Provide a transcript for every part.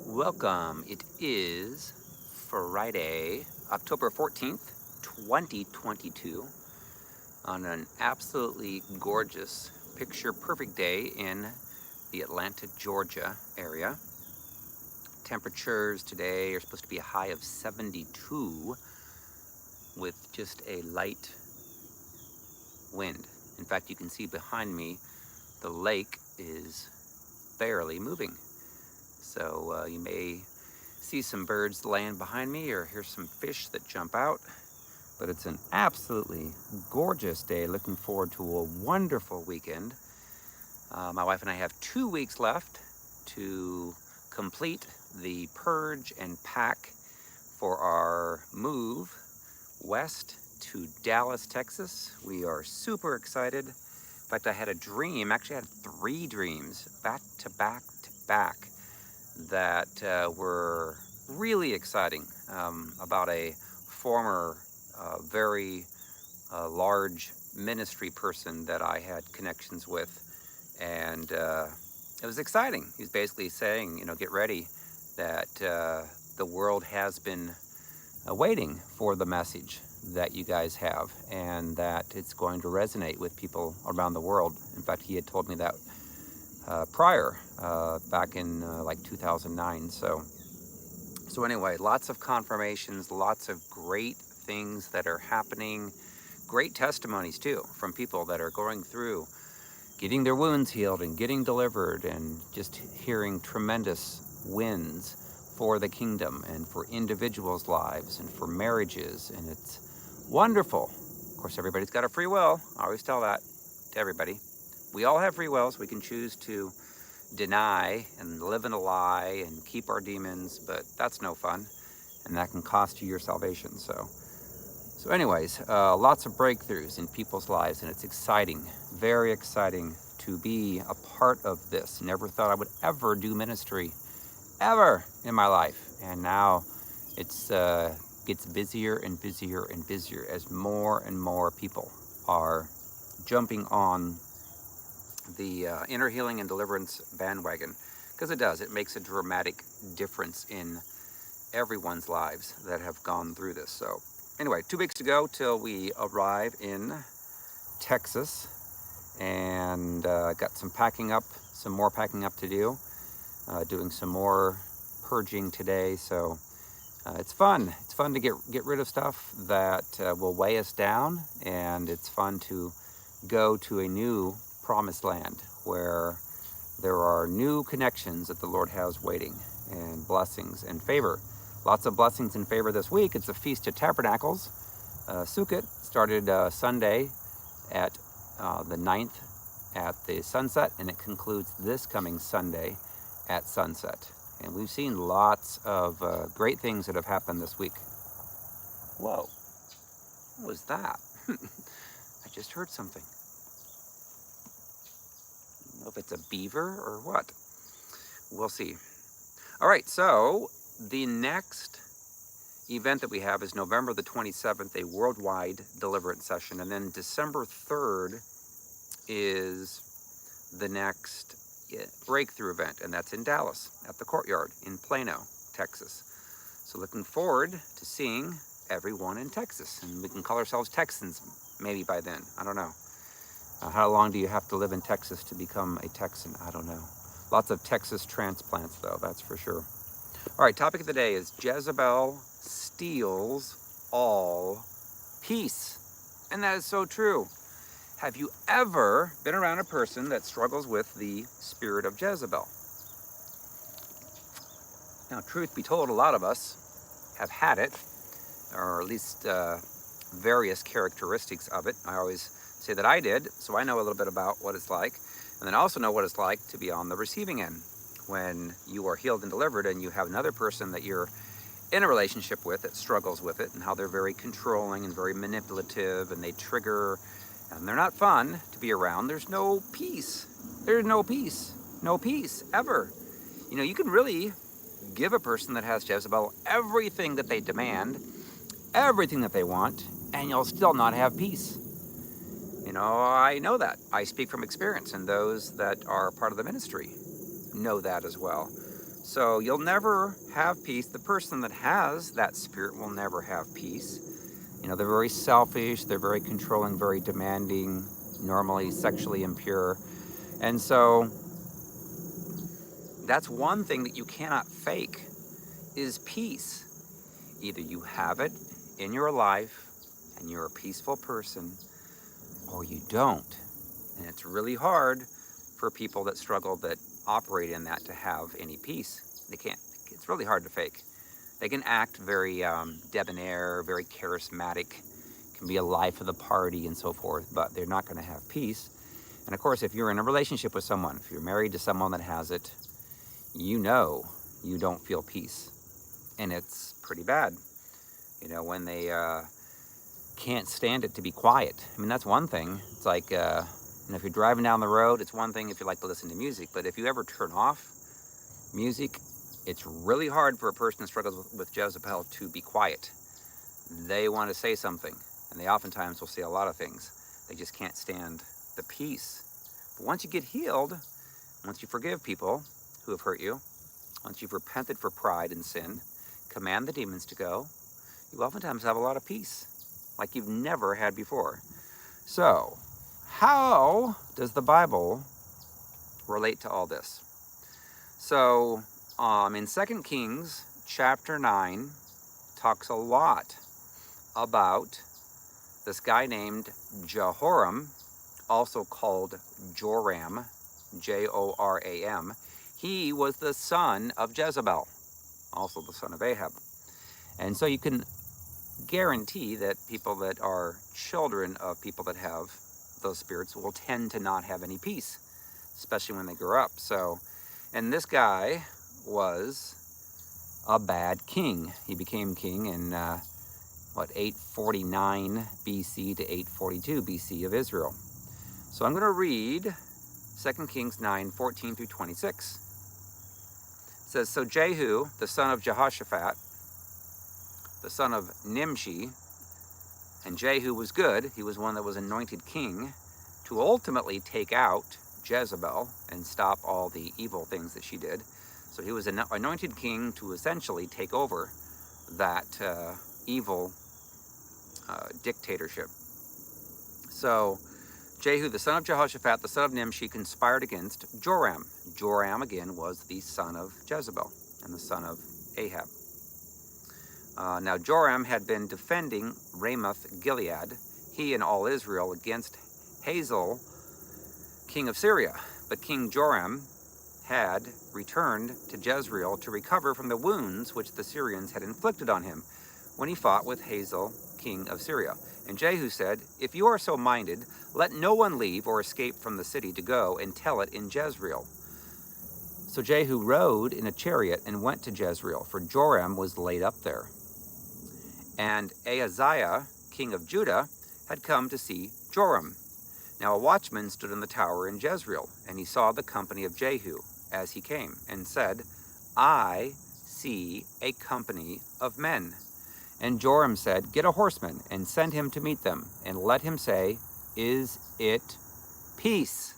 Welcome. It is Friday, October 14th, 2022, on an absolutely gorgeous, picture perfect day in the Atlanta, Georgia area. Temperatures today are supposed to be a high of 72 with just a light wind. In fact, you can see behind me the lake is barely moving. So you may see some birds land behind me or hear some fish that jump out. But it's an absolutely gorgeous day. Looking forward to a wonderful weekend. My wife and I have 2 weeks left to complete the purge and pack for our move west to Dallas, Texas. We are super excited. In fact, I had a dream, actually I had 3 dreams back to back to back that were really exciting, about a former very large ministry person that I had connections with. And it was exciting. He was basically saying, get ready, that the world has been waiting for the message that you guys have, and that it's going to resonate with people around the world. In fact, he had told me that prior, back in like 2009. So anyway, lots of confirmations, lots of great things that are happening, great testimonies too from people that are going through getting their wounds healed and getting delivered, and just hearing tremendous wins for the kingdom and for individuals' lives and for marriages. And it's wonderful. Of course, everybody's got a free will. I always tell that to everybody. We all have free wills. We can choose to deny and live in a lie and keep our demons, but that's no fun, and that can cost you your salvation. So anyways, lots of breakthroughs in people's lives, and it's exciting, very exciting to be a part of this. Never thought I would ever do ministry, ever in my life, and now it's gets busier and busier and busier as more and more people are jumping on the inner healing and deliverance bandwagon, because it does. It makes a dramatic difference in everyone's lives that have gone through this. So anyway, 2 weeks to go till we arrive in Texas, and got some more packing up to do, doing some more purging today. So it's fun. It's fun to get rid of stuff that will weigh us down, and it's fun to go to a new promised land where there are new connections that the Lord has waiting, and blessings and favor. Lots of blessings and favor this week. It's a Feast of Tabernacles. Sukkot started Sunday at the 9th at the sunset, and it concludes this coming Sunday at sunset. And we've seen lots of great things that have happened this week. Whoa, what was that? I just heard something. I don't know if it's a beaver or what. We'll see. All right, so the next event that we have is November the 27th, a worldwide deliverance session. And then December 3rd is the next breakthrough event, and that's in Dallas at the Courtyard in Plano, Texas. So looking forward to seeing everyone in Texas, and we can call ourselves Texans maybe by then. I don't know. How long do you have to live in Texas to become a Texan? I don't know. Lots of Texas transplants, though, that's for sure. All right, topic of the day is Jezebel steals all peace. And that is so true. Have you ever been around a person that struggles with the spirit of Jezebel? Now, truth be told, a lot of us have had it, or at least various characteristics of it. I always say that I did, so I know a little bit about what it's like. And then I also know what it's like to be on the receiving end when you are healed and delivered, and you have another person that you're in a relationship with that struggles with it, and how they're very controlling and very manipulative, and they trigger, and they're not fun to be around. There's no peace. There's no peace. No peace, ever. You can really give a person that has Jezebel everything that they demand, everything that they want, and you'll still not have peace. I know that. I speak from experience, and those that are part of the ministry know that as well. So you'll never have peace. The person that has that spirit will never have peace. You know, they're very selfish, they're very controlling, very demanding, normally sexually impure. And so that's one thing that you cannot fake is peace. Either you have it in your life and you're a peaceful person, or you don't. And it's really hard for people that struggle, that operate in that, to have any peace. They can't. It's really hard to fake. They can act very debonair, very charismatic, can be a life of the party and so forth, but they're not going to have peace. And of course, if you're in a relationship with someone, if you're married to someone that has it, you know you don't feel peace. And it's pretty bad. You know, when they can't stand it to be quiet. I mean, that's one thing. It's like, if you're driving down the road, it's one thing if you like to listen to music, but if you ever turn off music, it's really hard for a person that struggles with Jezebel to be quiet. They want to say something, and they oftentimes will say a lot of things. They just can't stand the peace. But once you get healed, once you forgive people who have hurt you, once you've repented for pride and sin, command the demons to go, you oftentimes have a lot of peace, like you've never had before. So, how does the Bible relate to all this? So, in 2 Kings chapter 9, talks a lot about this guy named Jehoram, also called Joram, Joram. He was the son of Jezebel, also the son of Ahab. And so you can guarantee that people that are children of people that have those spirits will tend to not have any peace, especially when they grow up. So, and this guy was a bad king. He became king in 849 BC to 842 BC of Israel. So I'm going to read 2 Kings 9, 14 through 26. It says, So Jehu, the son of Jehoshaphat, the son of Nimshi, and Jehu was good. He was one that was anointed king to ultimately take out Jezebel and stop all the evil things that she did. So he was an anointed king to essentially take over that evil dictatorship. So Jehu, the son of Jehoshaphat, the son of Nimshi, conspired against Joram. Joram, again, was the son of Jezebel and the son of Ahab. Now Joram had been defending Ramoth Gilead, he and all Israel, against Hazael, king of Syria. But King Joram had returned to Jezreel to recover from the wounds which the Syrians had inflicted on him when he fought with Hazael, king of Syria. And Jehu said, If you are so minded, let no one leave or escape from the city to go and tell it in Jezreel. So Jehu rode in a chariot and went to Jezreel, for Joram was laid up there. And Ahaziah, king of Judah, had come to see Joram. Now a watchman stood in the tower in Jezreel, and he saw the company of Jehu as he came, and said, I see a company of men. And Joram said, Get a horseman, and send him to meet them, and let him say, Is it peace?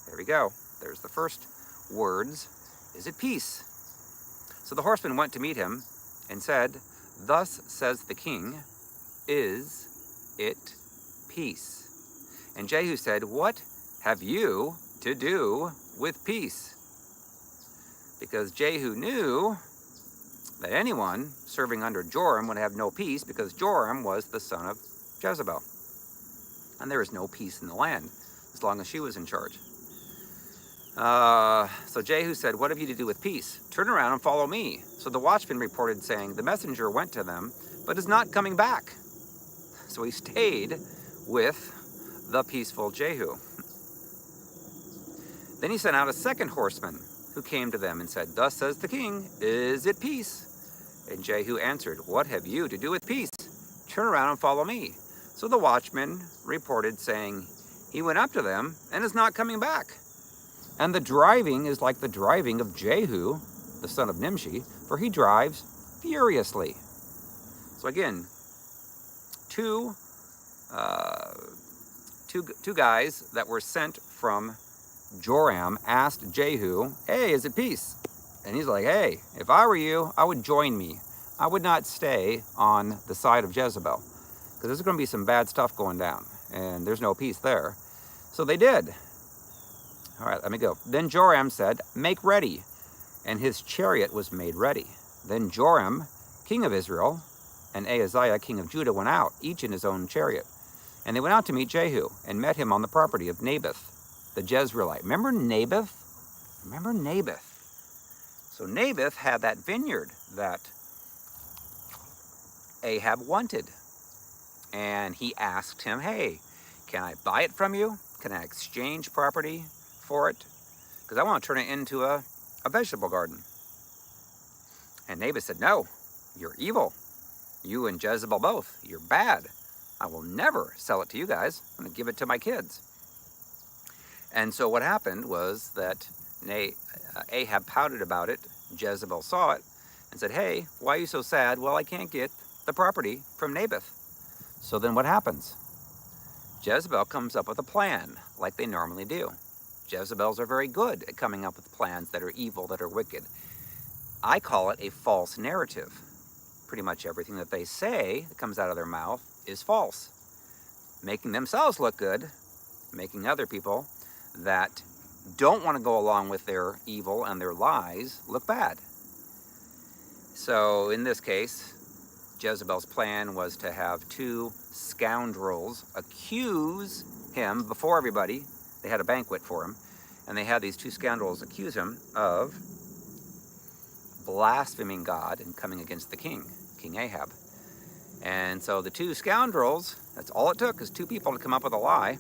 There we go. There's the first words. Is it peace? So the horseman went to meet him, and said, Thus says the king, Is it peace? And Jehu said, What have you to do with peace? Because Jehu knew that anyone serving under Joram would have no peace, because Joram was the son of Jezebel. And there was no peace in the land as long as she was in charge. So Jehu said, What have you to do with peace? Turn around and follow me. So the watchman reported, saying, The messenger went to them, but is not coming back. So he stayed with the peaceful Jehu. Then he sent out a second horseman, who came to them and said, Thus says the king, Is it peace? And Jehu answered, What have you to do with peace? Turn around and follow me. So the watchman reported, saying, He went up to them and is not coming back. And the driving is like the driving of Jehu, the son of Nimshi, for he drives furiously. So again, two guys that were sent from Joram asked Jehu, Hey, is it peace? And he's like, hey, if I were you, I would join me. I would not stay on the side of Jezebel, because there's going to be some bad stuff going down, and there's no peace there. So they did. All right, let me go. Then Joram said, make ready. And his chariot was made ready. Then Joram, king of Israel, and Ahaziah, king of Judah, went out, each in his own chariot. And they went out to meet Jehu, and met him on the property of Naboth, the Jezreelite. Remember Naboth? Remember Naboth? So Naboth had that vineyard that Ahab wanted. And he asked him, hey, can I buy it from you? Can I exchange property for it? Because I want to turn it into a vegetable garden. And Naboth said, no, you're evil. You and Jezebel both. You're bad. I will never sell it to you guys. I'm going to give it to my kids. And so what happened was that Ahab pouted about it. Jezebel saw it and said, hey, why are you so sad? Well, I can't get the property from Naboth. So then what happens? Jezebel comes up with a plan, like they normally do. Jezebels are very good at coming up with plans that are evil, that are wicked. I call it a false narrative. Pretty much everything that they say that comes out of their mouth is false. Making themselves look good, making other people that don't want to go along with their evil and their lies look bad. So in this case, Jezebel's plan was to have two scoundrels accuse him before everybody. They had a banquet for him, and they had these two scoundrels accuse him of blaspheming God and coming against the king, King Ahab. And so the two scoundrels, that's all it took, is two people to come up with a lie,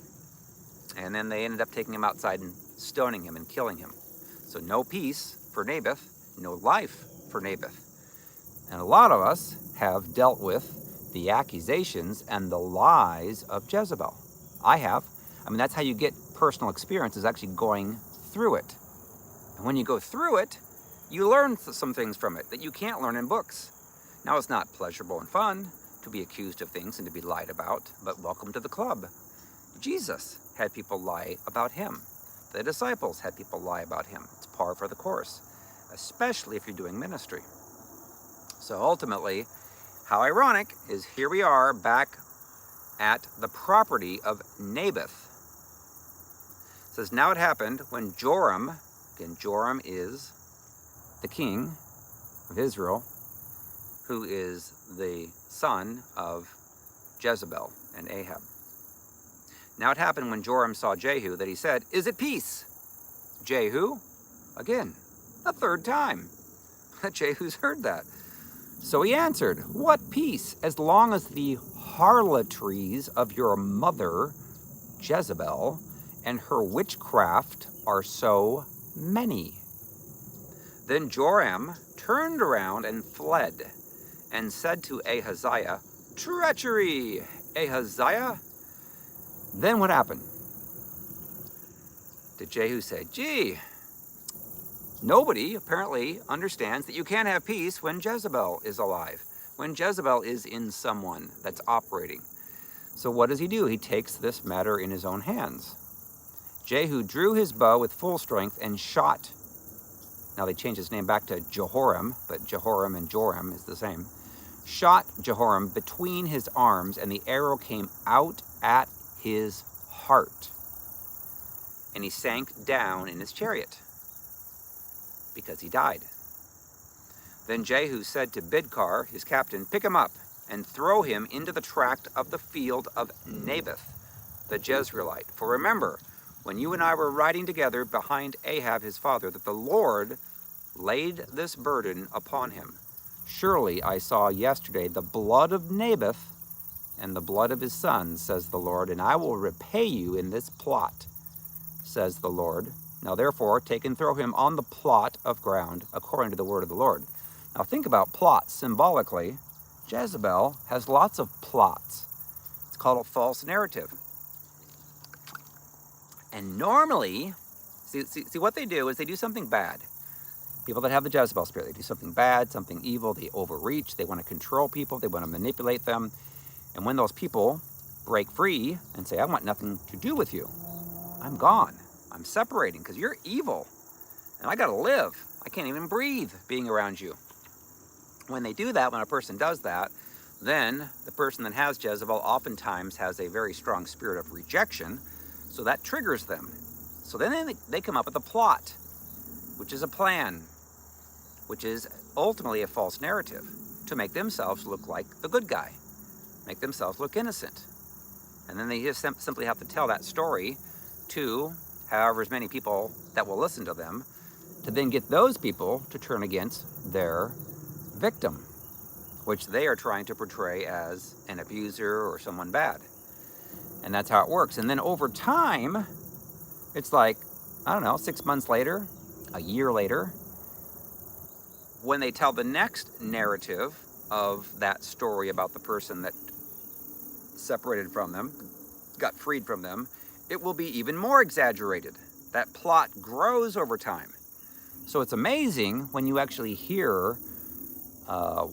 and then they ended up taking him outside and stoning him and killing him. So no peace for Naboth, no life for Naboth. And a lot of us have dealt with the accusations and the lies of Jezebel. I have. I mean, that's how you get personal experience, is actually going through it. And when you go through it, you learn some things from it that you can't learn in books. Now, it's not pleasurable and fun to be accused of things and to be lied about, but welcome to the club. Jesus had people lie about him. The disciples had people lie about him. It's par for the course, especially if you're doing ministry. So ultimately, how ironic is here we are back at the property of Naboth. It says, now it happened when Joram, again, Joram is the king of Israel, who is the son of Jezebel and Ahab. Now it happened when Joram saw Jehu that he said, is it peace? Jehu? Again, a third time. Jehu's heard that. So he answered, what peace, as long as the harlotries of your mother, Jezebel, and her witchcraft are so many. Then Joram turned around and fled, and said to Ahaziah, treachery, Ahaziah. Then what happened? Did Jehu say, gee, nobody apparently understands that you can't have peace when Jezebel is alive, when Jezebel is in someone that's operating. So what does he do? He takes this matter in his own hands. Jehu drew his bow with full strength and shot. Now they changed his name back to Jehoram, but Jehoram and Joram is the same. Shot Jehoram between his arms, and the arrow came out at his heart. And he sank down in his chariot, because he died. Then Jehu said to Bidkar, his captain, pick him up and throw him into the tract of the field of Naboth, the Jezreelite. For remember, when you and I were riding together behind Ahab his father, that the Lord laid this burden upon him. Surely I saw yesterday the blood of Naboth and the blood of his sons, says the Lord, and I will repay you in this plot, says the Lord. Now therefore, take and throw him on the plot of ground, according to the word of the Lord. Now think about plots symbolically. Jezebel has lots of plots. It's called a false narrative. And normally, see what they do is they do something bad. People that have the Jezebel spirit, they do something bad, something evil, they overreach, they want to control people, they want to manipulate them. And when those people break free and say, I want nothing to do with you, I'm gone, I'm separating because you're evil. And I got to live. I can't even breathe being around you. When they do that, when a person does that, then the person that has Jezebel oftentimes has a very strong spirit of rejection, so that triggers them. So then they come up with a plot, which is a plan, which is ultimately a false narrative to make themselves look like the good guy, make themselves look innocent. And then they just simply have to tell that story to however many people that will listen to them, to then get those people to turn against their victim, which they are trying to portray as an abuser or someone bad. And that's how it works. And then over time, it's like, I don't know, 6 months later, a year later, when they tell the next narrative of that story about the person that separated from them, got freed from them, it will be even more exaggerated. That plot grows over time. So it's amazing when you actually hear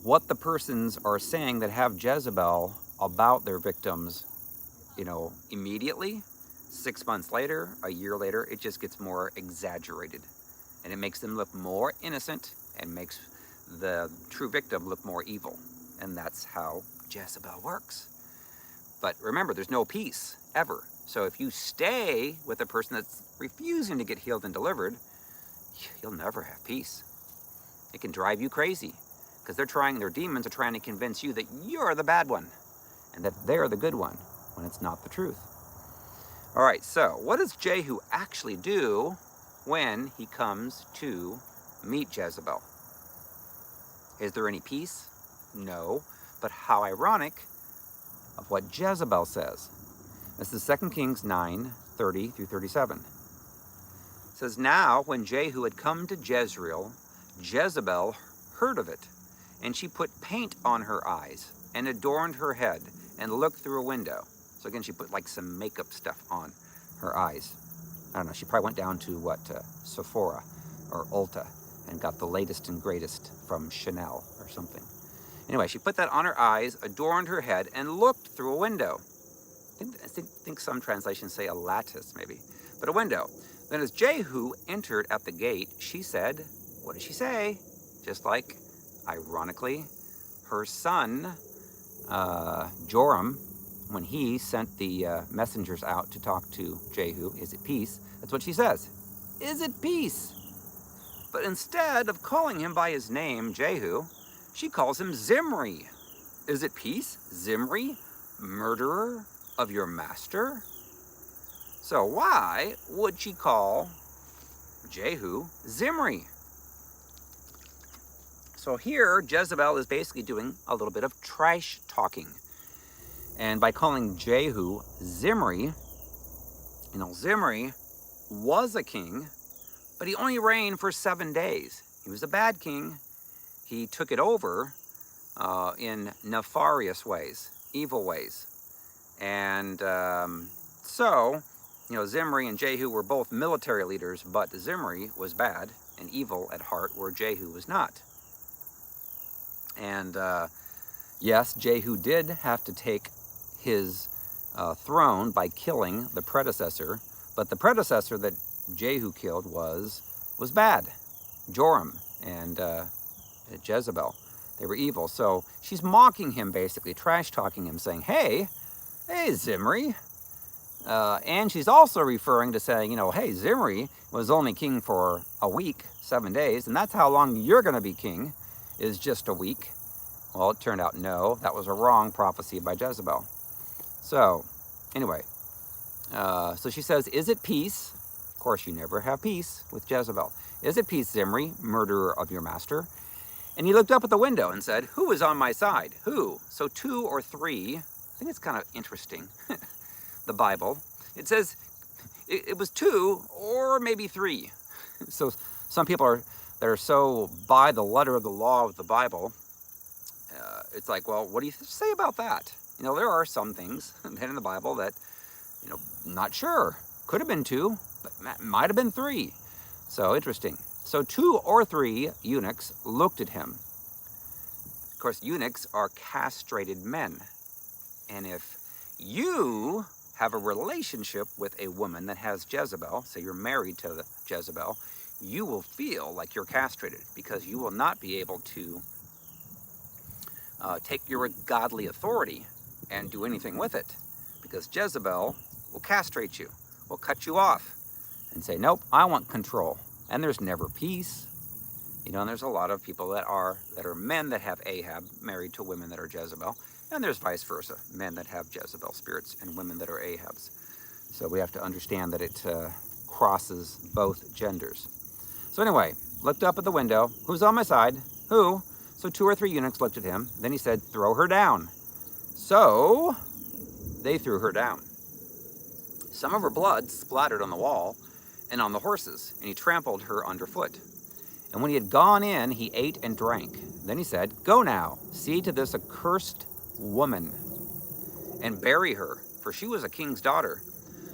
what the persons are saying that have Jezebel about their victims, immediately. 6 months later, a year later, it just gets more exaggerated. And it makes them look more innocent and makes the true victim look more evil. And that's how Jezebel works. But remember, there's no peace, ever. So if you stay with a person that's refusing to get healed and delivered, you'll never have peace. It can drive you crazy because their demons are trying to convince you that you're the bad one and that they're the good one when it's not the truth. All right, so what does Jehu actually do when he comes to meet Jezebel? Is there any peace? No, but how ironic of what Jezebel says. This is 2 Kings 9:30 through 37. It says, "Now when Jehu had come to Jezreel, Jezebel heard of it, and she put paint on her eyes and adorned her head and looked through a window." So again, she put like some makeup stuff on her eyes. I don't know, she probably went down to Sephora or Ulta and got the latest and greatest from Chanel or something. Anyway, she put that on her eyes, adorned her head, and looked through a window. I think some translations say a lattice, maybe, but a window. Then as Jehu entered at the gate, she said, what did she say? Just like, ironically, her son, Joram, when he sent the messengers out to talk to Jehu, is it peace? That's what she says. Is it peace? But instead of calling him by his name, Jehu, she calls him Zimri. Is it peace? Zimri, murderer of your master? So why would she call Jehu Zimri? So here, Jezebel is basically doing a little bit of trash talking. And by calling Jehu Zimri, Zimri was a king, but he only reigned for 7 days. He was a bad king. He took it over in nefarious ways, evil ways. And so, Zimri and Jehu were both military leaders, but Zimri was bad and evil at heart, where Jehu was not. And yes, Jehu did have to take his throne by killing the predecessor, but the predecessor that Jehu killed was bad. Joram and Jezebel. They were evil. So she's mocking him, basically, trash talking him, saying, hey, Zimri. And she's also referring to saying, hey, Zimri was only king for a week, 7 days, and that's how long you're going to be king, is just a week. Well, it turned out no, that was a wrong prophecy by Jezebel. So, anyway, so she says, is it peace? Of course, you never have peace with Jezebel. Is it peace, Zimri, murderer of your master? And he looked up at the window and said, who is on my side? Who? So 2 or 3, I think it's kind of interesting, the Bible. It says it was 2 or maybe 3. So some people that are so by the letter of the law of the Bible, it's like, well, what do you say about that? There are some things in the Bible that, not sure. Could have been 2, but might have been 3. So interesting. So 2 or 3 eunuchs looked at him. Of course, eunuchs are castrated men. And if you have a relationship with a woman that has Jezebel, say you're married to Jezebel, you will feel like you're castrated, because you will not be able to take your godly authority and do anything with it, because Jezebel will castrate you, will cut you off and say, nope, I want control. And there's never peace. You know, and there's a lot of people that are men that have Ahab married to women that are Jezebel, and there's vice versa, men that have Jezebel spirits and women that are Ahabs. So we have to understand that it crosses both genders. So anyway, looked up at the window. Who's on my side? Who? So 2 or 3 eunuchs looked at him. Then he said, throw her down. So they threw her down. Some of her blood splattered on the wall and on the horses, and he trampled her underfoot. And when he had gone in, he ate and drank. Then he said, go now, see to this accursed woman, and bury her, for she was a king's daughter.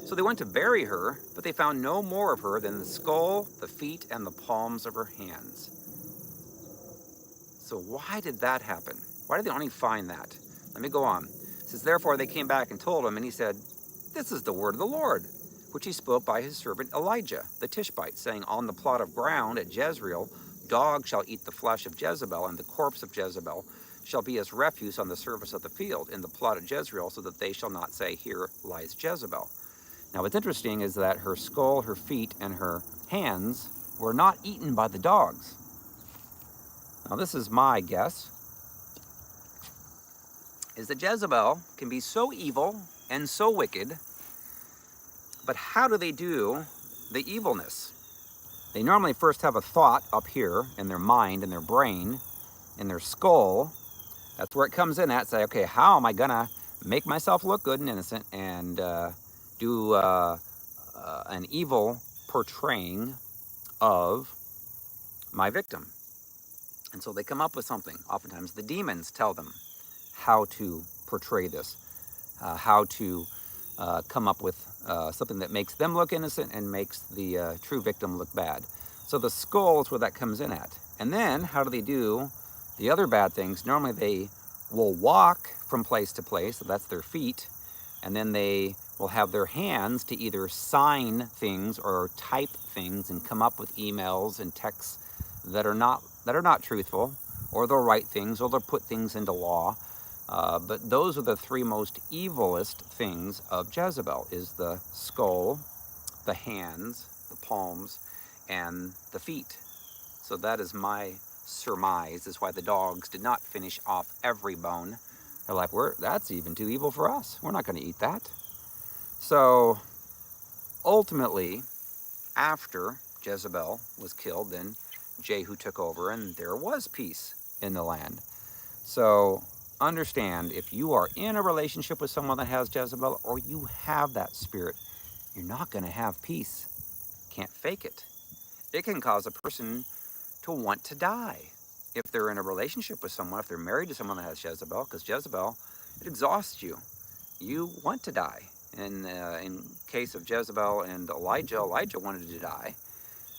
So they went to bury her, but they found no more of her than the skull, the feet, and the palms of her hands. So why did that happen? Why did they only find that? Let me go on. It says, therefore they came back and told him, and he said, this is the word of the Lord, which he spoke by his servant Elijah, the Tishbite, saying, on the plot of ground at Jezreel, dogs shall eat the flesh of Jezebel, and the corpse of Jezebel shall be as refuse on the surface of the field in the plot of Jezreel, so that they shall not say, here lies Jezebel. Now what's interesting is that her skull, her feet, and her hands were not eaten by the dogs. Now this is my guess, is that Jezebel can be so evil and so wicked, but how do they do the evilness? They normally first have a thought up here in their mind, in their brain, in their skull. That's where it comes in at. Say, okay, how am I gonna make myself look good and innocent and do an evil portraying of my victim? And so they come up with something. Oftentimes the demons tell them how to portray this, how to come up with something that makes them look innocent and makes the true victim look bad. So the skull is where that comes in at. And then how do they do the other bad things? Normally they will walk from place to place, so that's their feet, and then they will have their hands to either sign things or type things and come up with emails and texts that are not truthful, or they'll write things, or they'll put things into law. But those are the 3 most evilest things of Jezebel, is the skull, the hands, the palms, and the feet. So that is my surmise, is why the dogs did not finish off every bone. They're like, that's even too evil for us. We're not going to eat that. So ultimately, after Jezebel was killed, then Jehu took over, and there was peace in the land. So understand, if you are in a relationship with someone that has Jezebel, or you have that spirit, you're not going to have peace. Can't fake it. It can cause a person to want to die. If they're in a relationship with someone, if they're married to someone that has Jezebel, because Jezebel, it exhausts you. You want to die. And in case of Jezebel and Elijah wanted to die.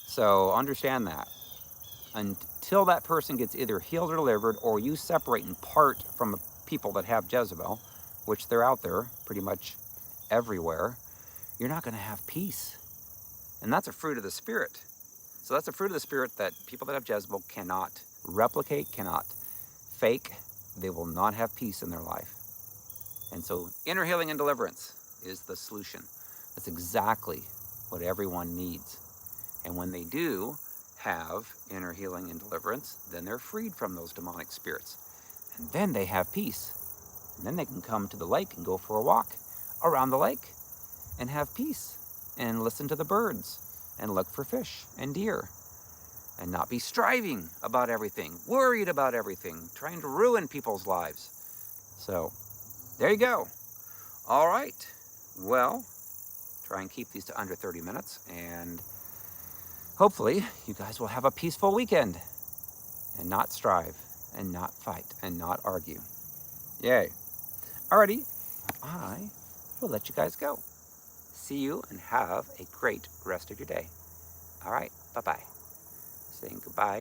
So understand that. Until that person gets either healed or delivered, or you separate and part from people that have Jezebel, which they're out there pretty much everywhere, you're not going to have peace. And that's a fruit of the Spirit. So that's a fruit of the Spirit that people that have Jezebel cannot replicate, cannot fake. They will not have peace in their life. And so inner healing and deliverance is the solution. That's exactly what everyone needs. And when they do have inner healing and deliverance, then they're freed from those demonic spirits. And then they have peace. And then they can come to the lake and go for a walk around the lake and have peace and listen to the birds and look for fish and deer and not be striving about everything, worried about everything, trying to ruin people's lives. So there you go. All right. Well, try and keep these to under 30 minutes, and hopefully you guys will have a peaceful weekend and not strive and not fight and not argue. Yay. Alrighty, I will let you guys go. See you and have a great rest of your day. All right, bye-bye. Saying goodbye.